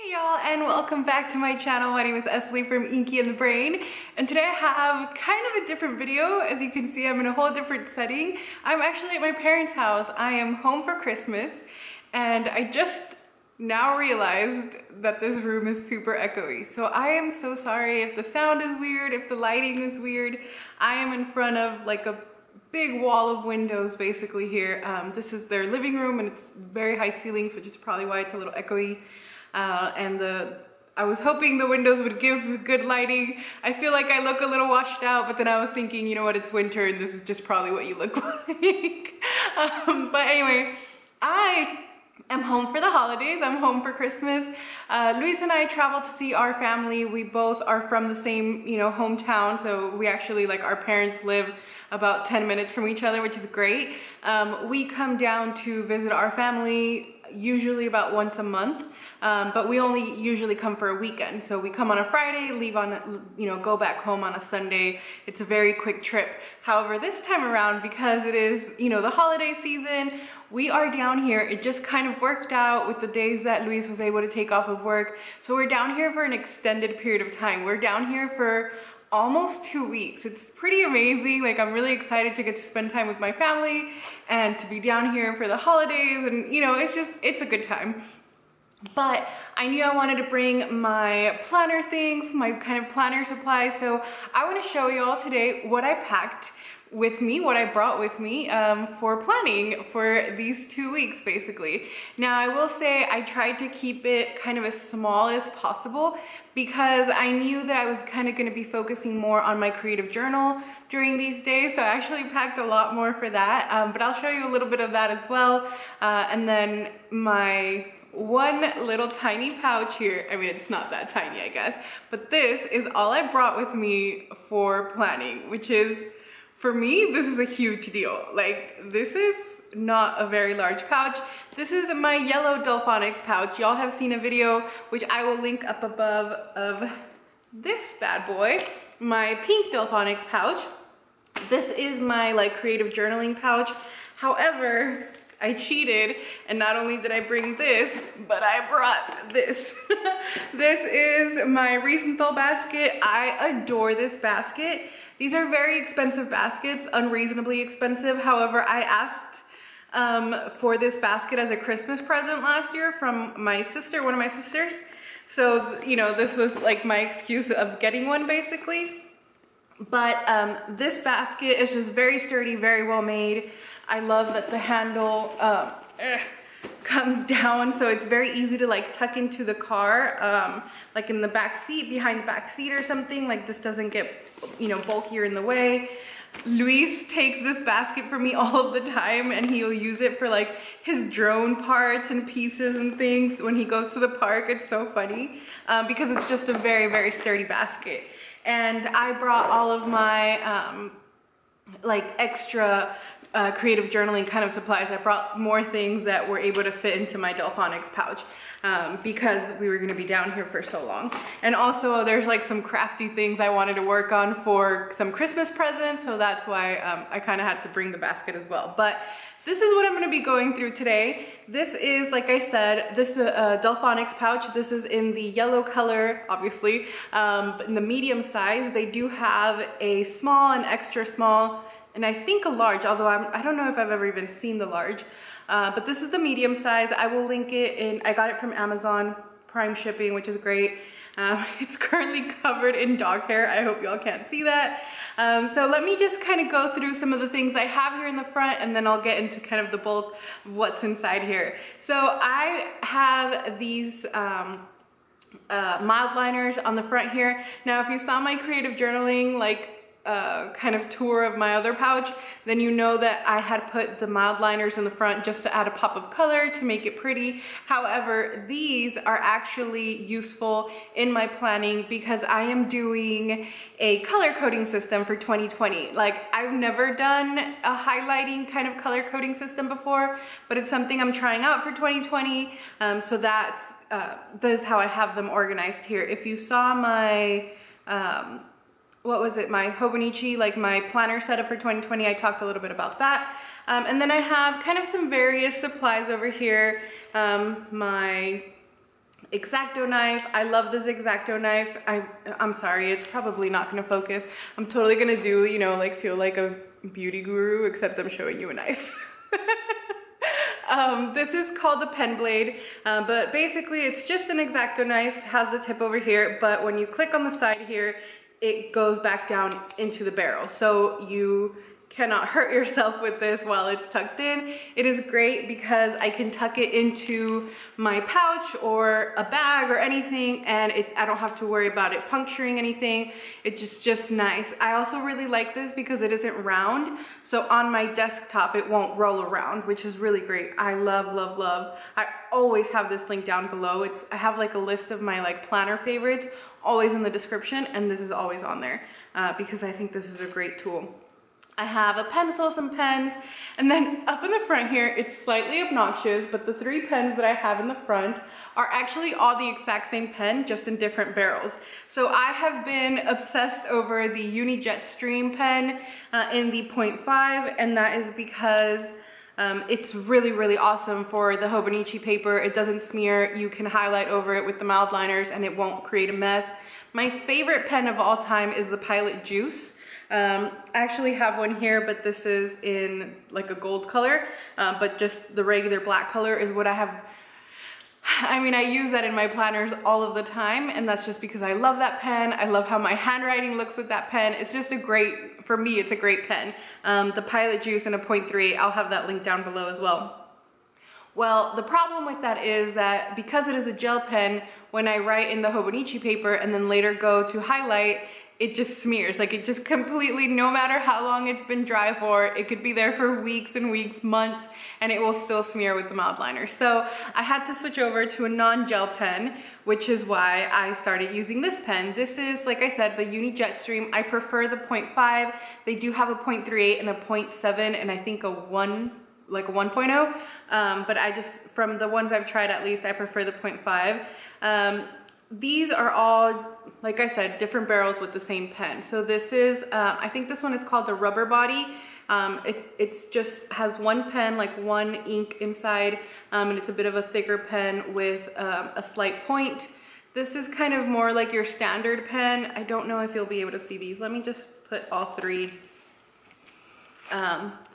Hey y'all, and welcome back to my channel. My name is Esli from Inky and the Brain, and today I have kind of a different video. As you can see, I'm in a whole different setting. I'm actually at my parents' house. I am home for Christmas, and I just now realized that this room is super echoey. So I am so sorry if the sound is weird, if the lighting is weird. I am in front of like a big wall of windows basically here. This is their living room, and it's very high ceilings, which is probably why it's a little echoey. I was hoping the windows would give good lighting. I feel like I look a little washed out, but then I was thinking, you know what, it's winter and this is just probably what you look like. But anyway, I am home for the holidays. I'm home for Christmas. Luis and I travel to see our family. We both are from the same, hometown. So we actually, like, our parents live about 10 minutes from each other, which is great. We come down to visit our family usually about once a month, but we only usually come for a weekend. So we come on a Friday, leave on, go back home on a Sunday. It's a very quick trip. However, this time around, because it is, the holiday season, we are down here. It just kind of worked out with the days that Luis was able to take off of work. So we're down here for an extended period of time. We're down here for almost 2 weeks. It's pretty amazing. Like, I'm really excited to get to spend time with my family and to be down here for the holidays, and it's a good time. But I knew I wanted to bring my planner things, my kind of planner supplies. So I want to show you all today what I packed with me, what I brought with me for planning for these 2 weeks basically. Now I will say I tried to keep it kind of as small as possible because I knew that I was kind of going to be focusing more on my creative journal during these days. So I actually packed a lot more for that, but I'll show you a little bit of that as well. And then my one little tiny pouch here. I mean, it's not that tiny, I guess, but this is all I brought with me for planning, which is, for me, this is a huge deal. Like, this is not a very large pouch. This is my yellow Delfonics pouch. Y'all have seen a video, which I will link up above, of this bad boy, my pink Delfonics pouch. This is my creative journaling pouch. However, I cheated, and not only did I bring this, but I brought this. This is my Riesenthal basket. I adore this basket. These are very expensive baskets, unreasonably expensive. However, I asked for this basket as a Christmas present last year from my sister, one of my sisters. So, this was like my excuse of getting one basically. But this basket is just very sturdy, very well made. I love that the handle comes down, so it's very easy to tuck into the car, like in the back seat, behind the back seat or something. Like, this doesn't get bulkier in the way. Luis takes this basket for me all of the time, and he'll use it for his drone parts and pieces and things when he goes to the park. It's so funny because it's just a very, very sturdy basket. And I brought all of my extra creative journaling kind of supplies. I brought more things that were able to fit into my Delfonics pouch because we were going to be down here for so long. And also there's some crafty things I wanted to work on for some Christmas presents, so that's why I kind of had to bring the basket as well. But this is what I'm going to be going through today. This is, like I said, this is a Delfonics pouch. This is in the yellow color, obviously, but in the medium size. They do have a small and extra small, and I think a large, although I don't know if I've ever even seen the large. But this is the medium size. I will link it in, I got it from Amazon Prime shipping, which is great. It's currently covered in dog hair. I hope y'all can't see that. So let me just kind of go through some of the things I have here in the front, and then I'll get into kind of the bulk of what's inside here. So I have these mild liners on the front here. Now, if you saw my creative journaling, kind of tour of my other pouch, then you know that I had put the mild liners in the front just to add a pop of color to make it pretty. However, these are actually useful in my planning because I am doing a color coding system for 2020. I've never done a highlighting kind of color coding system before, but it's something I'm trying out for 2020. So that's this is how I have them organized here. If you saw my what was it, my Hobonichi, my planner setup for 2020, I talked a little bit about that. And then I have kind of some various supplies over here. My X-Acto knife. I love this X-Acto knife. I'm sorry, it's probably not gonna focus. I'm totally gonna do, you know, like feel like a beauty guru, except I'm showing you a knife. This is called the pen blade, but basically it's just an X-Acto knife, has the tip over here, but when you click on the side here, it goes back down into the barrel. So you cannot hurt yourself with this while it's tucked in. It is great because I can tuck it into my pouch or a bag or anything, and I don't have to worry about it puncturing anything. It's just nice. I also really like this because it isn't round, so on my desktop it won't roll around, which is really great. I love, love, love. I always have this link down below. I have like a list of my like planner favorites always in the description, and this is always on there because I think this is a great tool. I have a pencil, some pens, and then up in the front here, it's slightly obnoxious, but the 3 pens that I have in the front are actually all the exact same pen, just in different barrels. So I have been obsessed over the Uni Jetstream pen in the 0.5, and that is because it's really, really awesome for the Hobonichi paper. It doesn't smear. You can highlight over it with the mild liners and it won't create a mess. My favorite pen of all time is the Pilot Juice. I actually have one here, but this is in like a gold color, but just the regular black color is what I have. I mean, I use that in my planners all of the time, and that's just because I love that pen. I love how my handwriting looks with that pen. It's just for me, it's a great pen. The Pilot Juice in a 0.3, I'll have that link down below as well. Well, the problem with that is that because it is a gel pen, when I write in the Hobonichi paper and then later go to highlight, it just smears. Like, it just completely, no matter how long it's been dry for, it could be there for weeks and weeks, months, and it will still smear with the mild liner. So I had to switch over to a non-gel pen, which is why I started using this pen. This is, like I said, the Uni Jetstream. I prefer the 0.5. They do have a 0.38 and a 0.7 and I think a 1, like a 1.0. But from the ones I've tried at least, I prefer the 0.5. These are all, like I said, different barrels with the same pen. So this is, I think this one is called the Rubber Body. It just has one pen, like one ink inside, and it's a bit of a thicker pen with a slight point. This is kind of more like your standard pen. I don't know if you'll be able to see these. Let me just put all 3.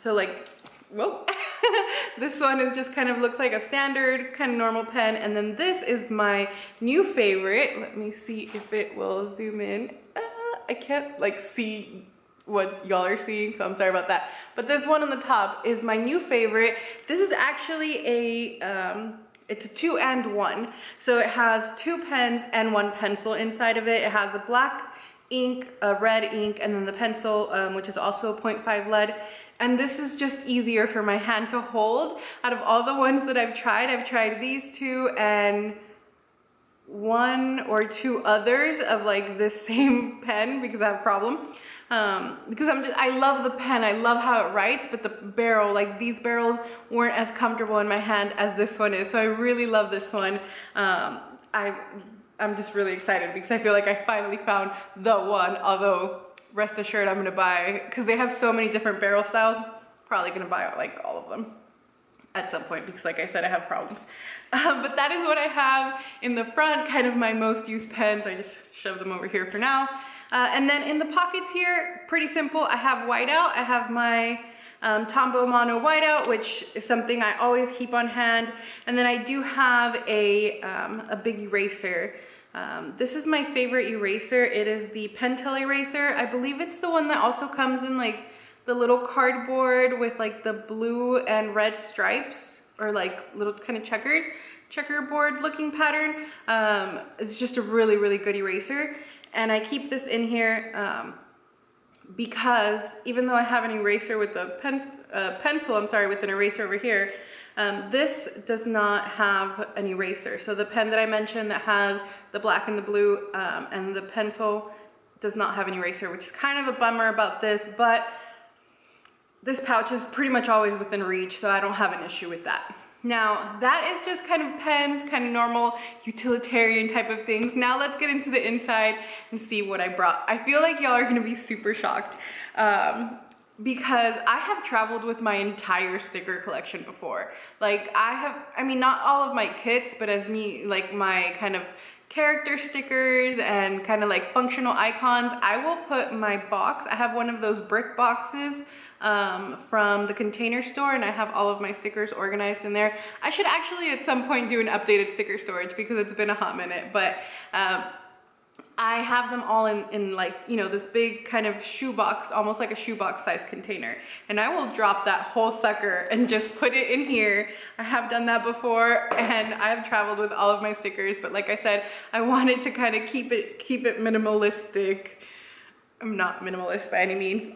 So like, whoa. This one is just kind of looks like a standard kind of normal pen, and then this is my new favorite. Let me see if it will zoom in. I can't like see what y'all are seeing, so I'm sorry about that. But this one on the top is my new favorite. This is actually it's a 2-and-1. So it has 2 pens and 1 pencil inside of it. It has a black ink, a red ink, and then the pencil, which is also a 0.5 lead. And this is just easier for my hand to hold. Out of all the ones that I've tried these 2 and 1 or 2 others of like this same pen because I have a problem. Because I love the pen, I love how it writes, but the barrel, like these barrels weren't as comfortable in my hand as this one is. So I really love this one. I'm just really excited because I feel like I finally found the one, although rest assured I'm gonna buy, because they have so many different barrel styles, probably gonna buy like all of them at some point because like I said, I have problems. But that is what I have in the front, kind of my most used pens. I just shove them over here for now. And then in the pockets here, pretty simple. I have whiteout. I have my Tombow Mono whiteout, which is something I always keep on hand. And then I do have a big eraser. This is my favorite eraser. It is the Pentel eraser. I believe it's the one that also comes in like the little cardboard with like the blue and red stripes, or like little kind of checkerboard looking pattern. It's just a really, really good eraser. And I keep this in here because even though I have an eraser with a pencil, with an eraser over here, this does not have an eraser. So the pen that I mentioned that has the black and the blue and the pencil does not have an eraser, which is kind of a bummer about this, but this pouch is pretty much always within reach, so I don't have an issue with that. Now, that is just kind of pens, kind of normal utilitarian type of things. Now let's get into the inside and see what I brought. I feel like y'all are gonna be super shocked. because I have traveled with my entire sticker collection before. Like I mean, not all of my kits, but as me, like my kind of character stickers and kind of like functional icons, I will put my box. I have one of those brick boxes from the Container Store, and I have all of my stickers organized in there. I should actually at some point do an updated sticker storage because it's been a hot minute, but I have them all in like, you know, this big kind of shoebox, almost like a shoebox size container. And I will drop that whole sucker and just put it in here. I have done that before, and I've traveled with all of my stickers, but like I said, I wanted to kind of keep it minimalistic. I'm not minimalist by any means.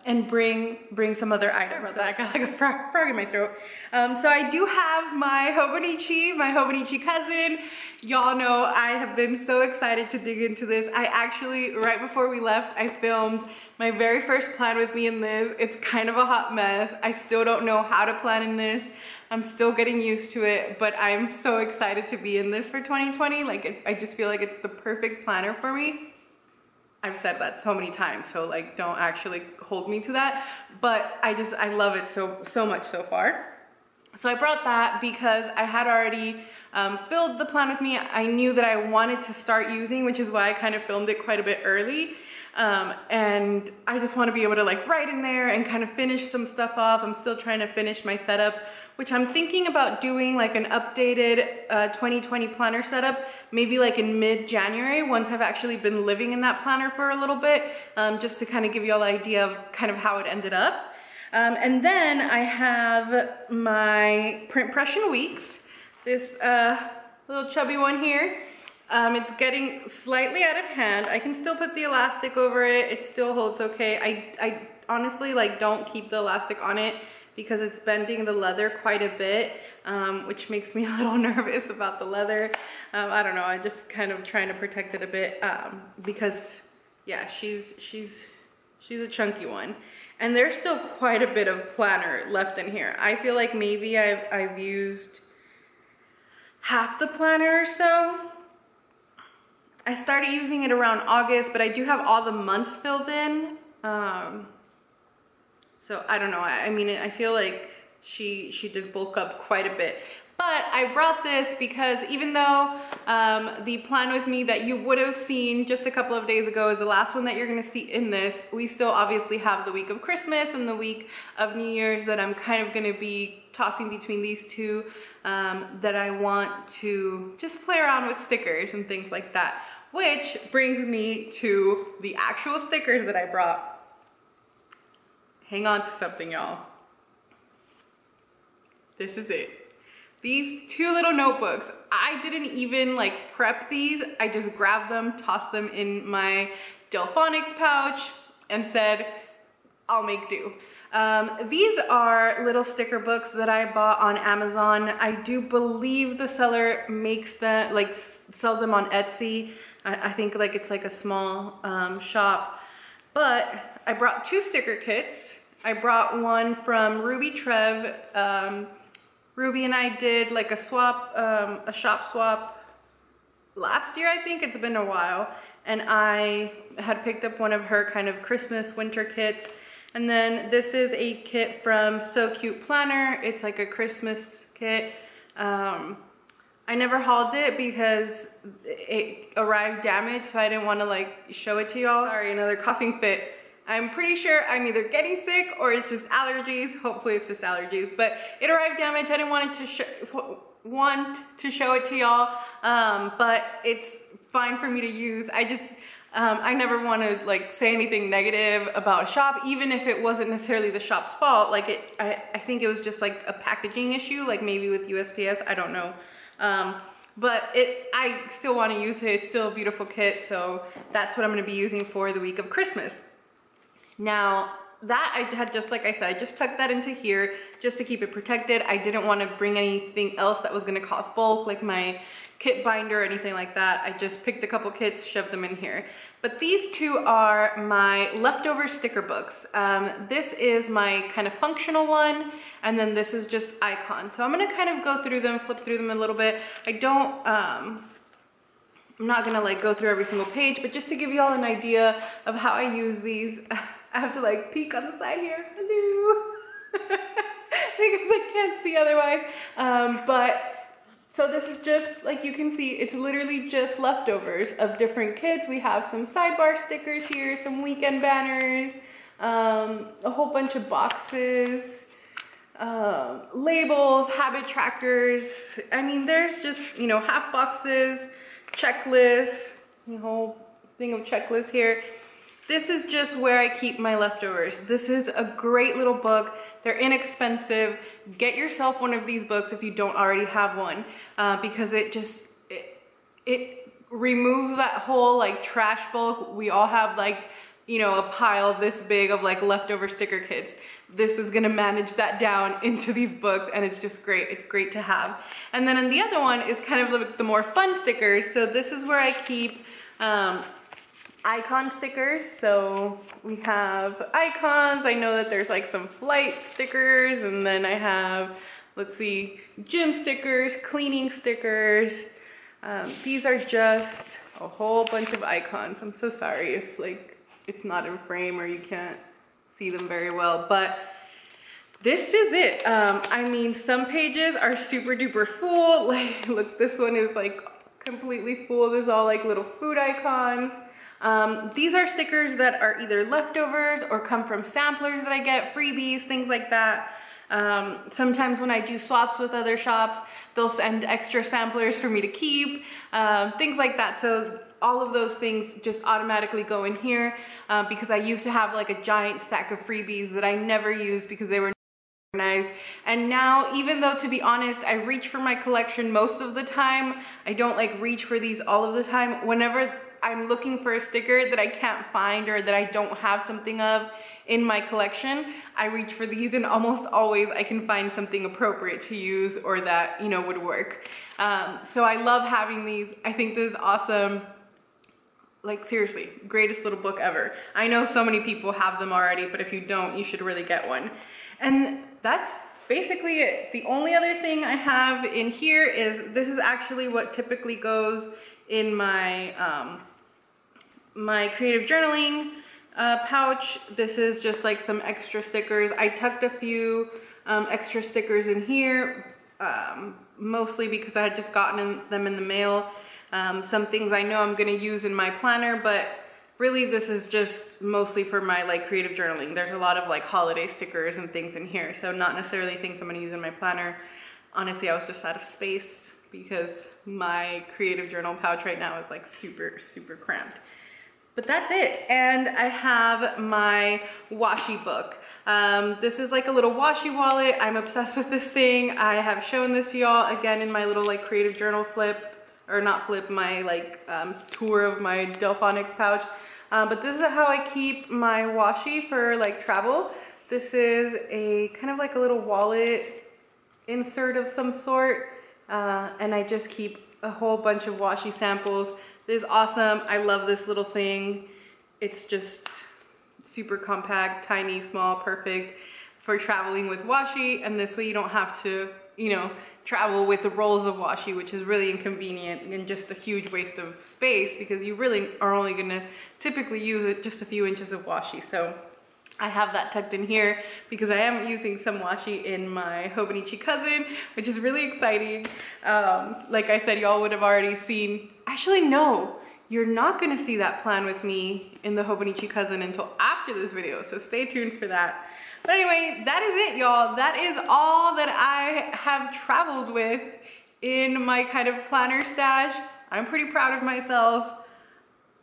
And bring some other items. I got like a frog in my throat. So I do have my Hobonichi cousin. Y'all know I have been so excited to dig into this. I actually, right before we left, I filmed my very first plan with me in this. It's kind of a hot mess. I still don't know how to plan in this. I'm still getting used to it, but I'm so excited to be in this for 2020. Like, I just feel like it's the perfect planner for me. I've said that so many times, so like don't actually hold me to that, but I love it so much so far. So I brought that because I had already filled the plan with me. I knew that I wanted to start using, which is why I kind of filmed it quite a bit early. And I just want to be able to like write in there and kind of finish some stuff off. I'm still trying to finish my setup, which I'm thinking about doing like an updated 2020 planner setup, maybe like in mid-January, once I've actually been living in that planner for a little bit, just to kind of give you all an idea of kind of how it ended up. And then I have my print impression weeks, this little chubby one here. It's getting slightly out of hand. I can still put the elastic over it. It still holds okay. I honestly like don't keep the elastic on it because it's bending the leather quite a bit, which makes me a little nervous about the leather. I don't know, I'm just kind of trying to protect it a bit because yeah, she's a chunky one. And there's still quite a bit of planner left in here. I feel like maybe I've used half the planner or so. I started using it around August, but I do have all the months filled in. So I don't know, I mean, I feel like she did bulk up quite a bit. But I brought this because even though the plan with me that you would have seen just a couple of days ago is the last one that you're gonna see in this, we still obviously have the week of Christmas and the week of New Year's that I'm kind of gonna be tossing between these two, that I want to just play around with stickers and things like that. Which brings me to the actual stickers that I brought. Hang on to something, y'all. This is it. These two little notebooks, I didn't even like prep these. I just grabbed them, tossed them in my Delfonics pouch and said, I'll make do. These are little sticker books that I bought on Amazon. I do believe the seller makes them, like sells them on Etsy. I think like it's like a small shop. But I brought two sticker kits. I brought one from Ruby Trev. Ruby and I did like a swap, a shop swap last year, I think. It's been a while. And I had picked up one of her kind of Christmas winter kits. And then this is a kit from So Cute Planner. It's like a Christmas kit. I never hauled it because it arrived damaged, so I didn't want to like show it to y'all. Sorry, another coughing fit. I'm pretty sure I'm either getting sick or it's just allergies. Hopefully it's just allergies, but it arrived damaged. I didn't want to show it to y'all, but it's fine for me to use. I never want to like say anything negative about a shop, even if it wasn't necessarily the shop's fault. Like I think it was just like a packaging issue, like maybe with USPS, I don't know. But I still want to use it. It's still a beautiful kit, so that's what I'm going to be using for the week of Christmas. Now, that I had, just like I said, I just tucked that into here just to keep it protected. I didn't want to bring anything else that was going to cause bulk, like my kit binder or anything like that. I just picked a couple kits, shoved them in here. But these two are my leftover sticker books. This is my kind of functional one, and then this is just icon. So I'm going to kind of go through them, flip through them a little bit. I'm not going to like go through every single page, but just to give you all an idea of how I use these. I have to like peek on the side here, hello, because I can't see otherwise. But so this is just, like you can see, it's literally just leftovers of different kids. We have some sidebar stickers here, some weekend banners, a whole bunch of boxes, labels, habit trackers. I mean, there's just, you know, half boxes, checklists, the whole thing of checklists here. This is just where I keep my leftovers. This is a great little book. They're inexpensive. Get yourself one of these books if you don't already have one, because it removes that whole like trash bulk. We all have like, you know, a pile this big of like leftover sticker kits. This is gonna manage that down into these books, and it's just great. It's great to have. And then the other one is kind of like the more fun stickers. So this is where I keep icon stickers. So we have icons. I know that there's like some flight stickers, and then I have, let's see, gym stickers, cleaning stickers. These are just a whole bunch of icons. I'm so sorry if like it's not in frame or you can't see them very well, but this is it. I mean, some pages are super duper full. Like, look, this one is like completely full. There's all like little food icons. These are stickers that are either leftovers or come from samplers that I get, freebies, things like that. Sometimes when I do swaps with other shops, they'll send extra samplers for me to keep, things like that. So all of those things just automatically go in here, because I used to have like a giant stack of freebies that I never used because they were organized. And now, even though, to be honest, I reach for my collection most of the time, I don't like reach for these all of the time. Whenever I'm looking for a sticker that I can't find or that I don't have something of in my collection, I reach for these, and almost always I can find something appropriate to use or that, you know, would work. So I love having these. I think this is awesome. Like, seriously, greatest little book ever. I know so many people have them already, but if you don't, you should really get one. And that's basically it. The only other thing I have in here is, this is actually what typically goes in my my creative journaling pouch. This is just like some extra stickers. I tucked a few extra stickers in here, mostly because I had just gotten them in the mail. Some things I know I'm gonna use in my planner, but really this is just mostly for my like creative journaling. There's a lot of like holiday stickers and things in here, so not necessarily things I'm gonna use in my planner. Honestly, I was just out of space because my creative journal pouch right now is like super, super cramped. But that's it. And I have my washi book. This is like a little washi wallet. I'm obsessed with this thing. I have shown this to y'all again in my little like creative journal flip, or not flip, my like tour of my Delfonics pouch. But this is how I keep my washi for like travel. This is a kind of like a little wallet insert of some sort. And I just keep a whole bunch of washi samples. This is awesome. I love this little thing. It's just super compact, tiny, small, perfect for traveling with washi. And this way you don't have to, you know, travel with the rolls of washi, which is really inconvenient and just a huge waste of space, because you really are only gonna typically use it just a few inches of washi. So I have that tucked in here because I am using some washi in my Hobonichi cousin, which is really exciting. Like I said, y'all would have already seen, actually no, you're not gonna see that plan with me in the Hobonichi cousin until after this video, so stay tuned for that. But anyway, that is it, y'all. That is all that I have traveled with in my kind of planner stash. I'm pretty proud of myself,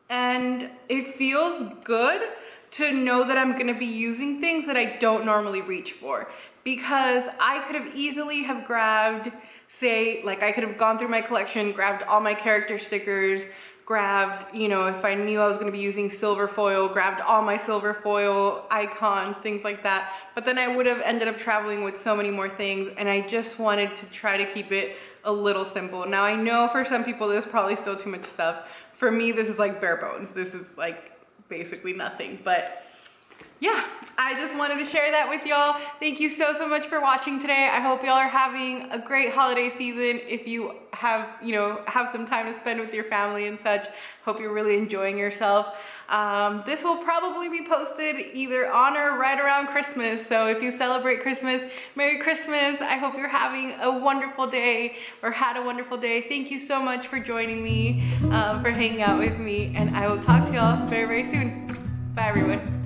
and it feels good to know that I'm gonna be using things that I don't normally reach for, because I could have easily have grabbed, say, like I could have gone through my collection, grabbed all my character stickers, grabbed, you know, if I knew I was gonna be using silver foil, grabbed all my silver foil icons, things like that. But then I would have ended up traveling with so many more things, and I just wanted to try to keep it a little simple. Now I know for some people there's probably still too much stuff. For me, this is like bare bones. This is like basically nothing, but yeah, I just wanted to share that with y'all. Thank you so much for watching today. I hope y'all are having a great holiday season. If you have, have some time to spend with your family and such, hope you're really enjoying yourself. This will probably be posted either on or right around Christmas. So if you celebrate Christmas, Merry Christmas. I hope you're having a wonderful day or had a wonderful day. Thank you so much for joining me, for hanging out with me, and I will talk to y'all very, very soon. Bye everyone.